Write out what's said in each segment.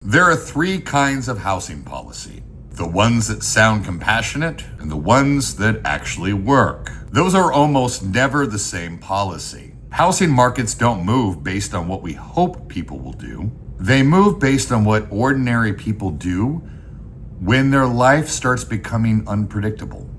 There are three kinds of housing policy: the ones that sound compassionate and the ones that actually work. Those are almost never the same policy. Housing markets don't move based on what we hope people will do. They move based on what ordinary people do when their life starts becoming unpredictable.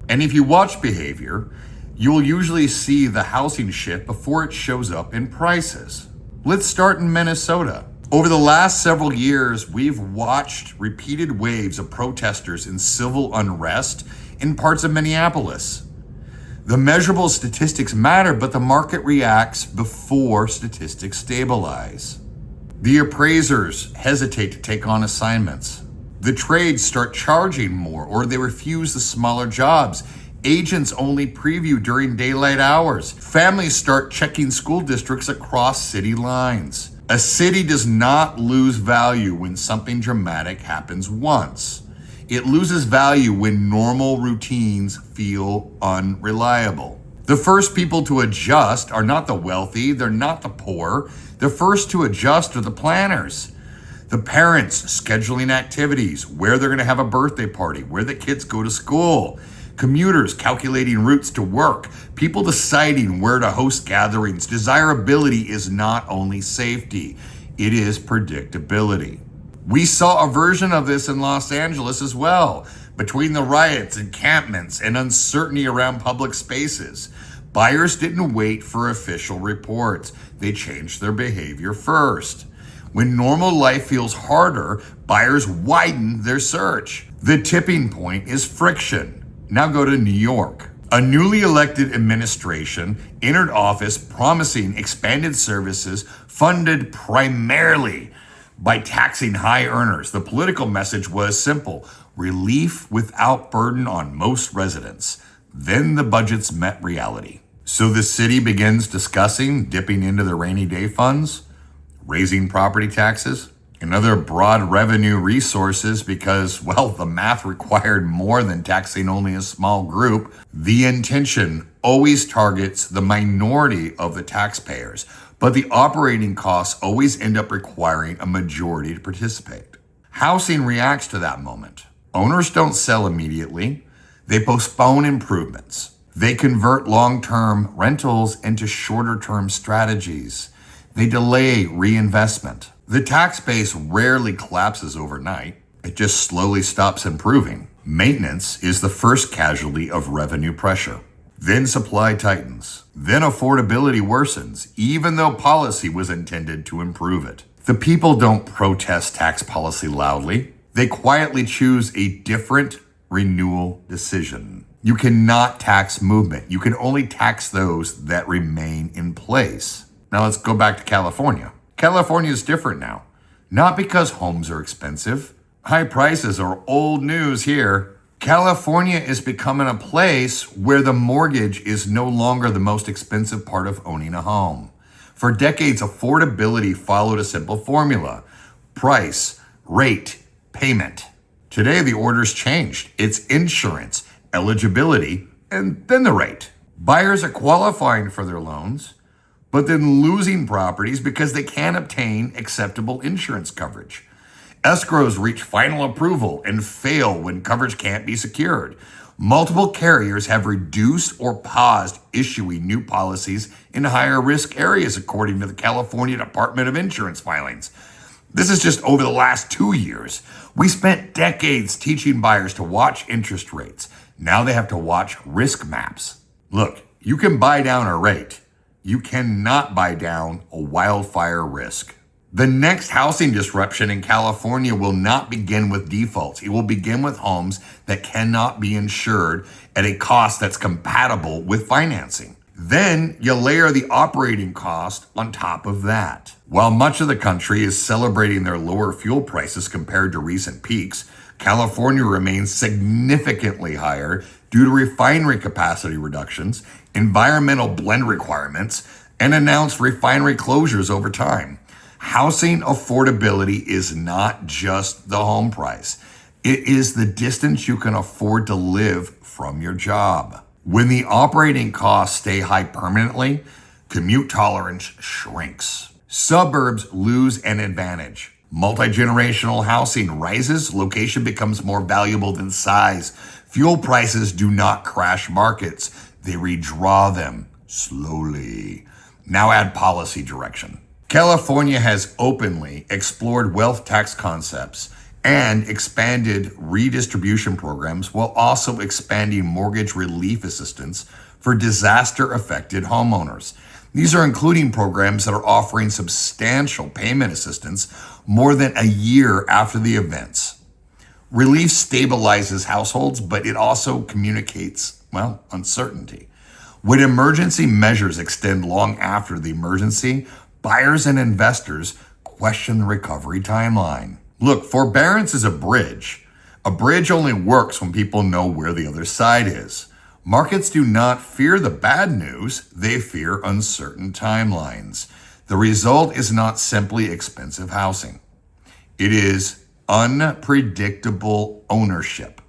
And if you watch behavior, you will usually see the housing shift before it shows up in prices. Let's start in Minnesota. Over the last several years, we've watched repeated waves of protesters and civil unrest in parts of Minneapolis. The measurable statistics matter, but the market reacts before statistics stabilize. The appraisers hesitate to take on assignments. The trades start charging more, or they refuse the smaller jobs. Agents only preview during daylight hours. Families start checking school districts across city lines. A city does not lose value when something dramatic happens once. It loses value when normal routines feel unreliable. The first people to adjust are not the wealthy, they're not the poor. The first to adjust are the planners. The parents scheduling activities, where they're going to have a birthday party, where the kids go to school. Commuters calculating routes to work, people deciding where to host gatherings. Desirability is not only safety, it is predictability. We saw a version of this in Los Angeles as well. Between the riots, encampments, and uncertainty around public spaces, buyers didn't wait for official reports. They changed their behavior first. When normal life feels harder, buyers widen their search. The tipping point is friction. Now go to New York. A newly elected administration entered office promising expanded services funded primarily by taxing high earners. The political message was simple: relief without burden on most residents. Then the budgets met reality. So the city begins discussing dipping into the rainy day funds, raising property taxes, and other broad revenue resources because, well, the math required more than taxing only a small group. The intention always targets the minority of the taxpayers, but the operating costs always end up requiring a majority to participate. Housing reacts to that moment. Owners don't sell immediately. They postpone improvements. They convert long-term rentals into shorter-term strategies. They delay reinvestment. The tax base rarely collapses overnight. It just slowly stops improving. Maintenance is the first casualty of revenue pressure. Then supply tightens. Then affordability worsens, even though policy was intended to improve it. The people don't protest tax policy loudly. They quietly choose a different renewal decision. You cannot tax movement. You can only tax those that remain in place. Now let's go back to California. California is different now. Not because homes are expensive. High prices are old news here. California is becoming a place where the mortgage is no longer the most expensive part of owning a home. For decades, affordability followed a simple formula: price, rate, payment. Today, the order's changed. It's insurance, eligibility, and then the rate. Buyers are qualifying for their loans, but then losing properties because they can't obtain acceptable insurance coverage. Escrows reach final approval and fail when coverage can't be secured. Multiple carriers have reduced or paused issuing new policies in higher risk areas, according to the California Department of Insurance filings. This is just over the last 2 years. We spent decades teaching buyers to watch interest rates. Now they have to watch risk maps. Look, you can buy down a rate. You cannot buy down a wildfire risk. The next housing disruption in California will not begin with defaults. It will begin with homes that cannot be insured at a cost that's compatible with financing. Then you layer the operating cost on top of that. While much of the country is celebrating their lower fuel prices compared to recent peaks, California remains significantly higher due to refinery capacity reductions, environmental blend requirements, and announced refinery closures over time. Housing affordability is not just the home price. It is the distance you can afford to live from your job. When the operating costs stay high permanently, commute tolerance shrinks. Suburbs lose an advantage. Multi-generational housing rises, location becomes more valuable than size. Fuel prices do not crash markets, they redraw them slowly. Now add policy direction. California has openly explored wealth tax concepts and expanded redistribution programs while also expanding mortgage relief assistance for disaster-affected homeowners. These are including programs that are offering substantial payment assistance more than a year after the events. Relief stabilizes households, but it also communicates, uncertainty. When emergency measures extend long after the emergency, buyers and investors question the recovery timeline. Look, forbearance is a bridge. A bridge only works when people know where the other side is. Markets do not fear the bad news, they fear uncertain timelines. The result is not simply expensive housing. It is unpredictable ownership.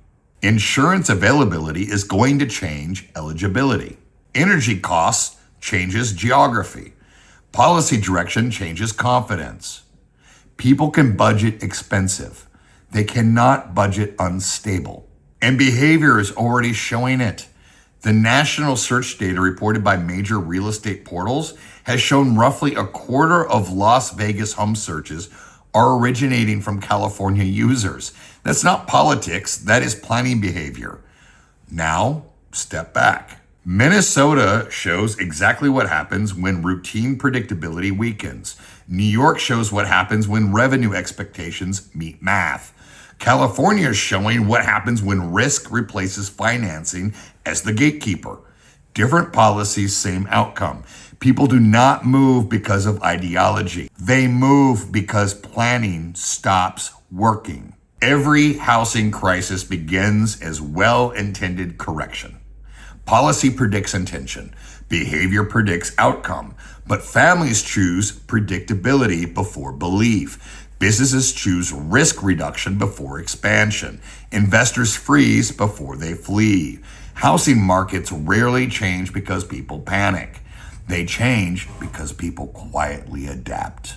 Insurance availability is going to change eligibility. Energy costs changes geography. Policy direction changes confidence. People can budget expensive. They cannot budget unstable. And behavior is already showing it. The national search data reported by major real estate portals has shown roughly a quarter of Las Vegas home searches are originating from California users. That's not politics, that is planning behavior. Now, step back. Minnesota shows exactly what happens when routine predictability weakens. New York shows what happens when revenue expectations meet math. California is showing what happens when risk replaces financing as the gatekeeper. Different policies, same outcome. People do not move because of ideology. They move because planning stops working. Every housing crisis begins as well-intended correction. Policy predicts intention. Behavior predicts outcome. But families choose predictability before belief. Businesses choose risk reduction before expansion. Investors freeze before they flee. Housing markets rarely change because people panic. They change because people quietly adapt.